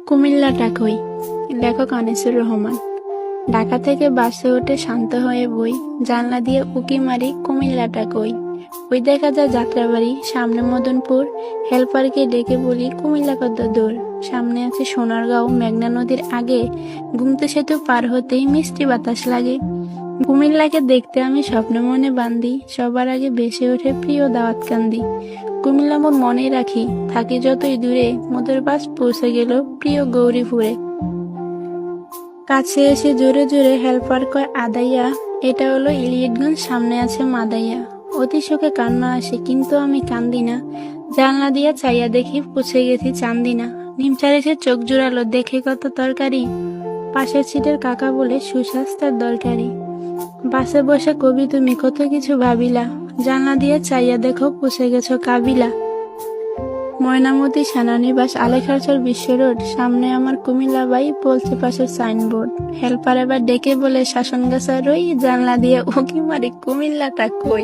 কুমিল্লাটা কই? লেখক আনিসুর রহমান। ঢাকা থেকে বাসে উঠে শান্ত হয়ে বই, জানলা দিয়ে উকি মারি কুমিল্লাটা কই। ওই দেখা যায় যাত্রাবাড়ি, সামনে মদনপুর। হেল্পারকে ডেকে বলি কুমিল্লা কত দূর। সামনে আছে সোনারগাঁও, মেঘনা নদীর আগে। গুমতি সেতু পার হতেই মিষ্টি বাতাস লাগে। কুমিল্লাকে দেখতে আমি স্বপ্ন মনে বান্ধি, সবার আগে বেসে ওঠে প্রিয় দাওয়াত কান্দি। কুমিল্লা মোর মনে রাখি, থাকি যতই দূরে, মোদের বাস পৌঁছে গেল প্রিয় গৌরীপুরে। কাছে এসে জোরে জোরে হেল্পার কয় আদাইয়া, এটা হলো ইলিয়টগঞ্জ, সামনে আছে মাদাইয়া। অতি শোকে কান্না আসে কিন্তু আমি কান্দি না। জানলা দিয়া চাইয়া দেখি পৌঁছে গেছি চান্দিনা। নিমচার এসে চোখ জোড়ালো, দেখে কত তরকারি। পাশের সিটের কাকা বলে সুস্বাস্থ্যের দরকারি। বাসে বসে কবি তুমি কত কিছু ভাবিলা, জানলা দিয়ে চাইয়া দেখো পৌঁছে গেছো কাবিলা। ময়নামতি সেনানিবাস, আলেখাচর বিশ্ব রোড, সামনে আমার কুমিল্লা বাই, বলছে পাশের সাইনবোর্ড। হেল্পার এবার ডেকে বলে শাসন গাছা রই, জানলা দিয়ে উকি মারি কুমিল্লাটা কই।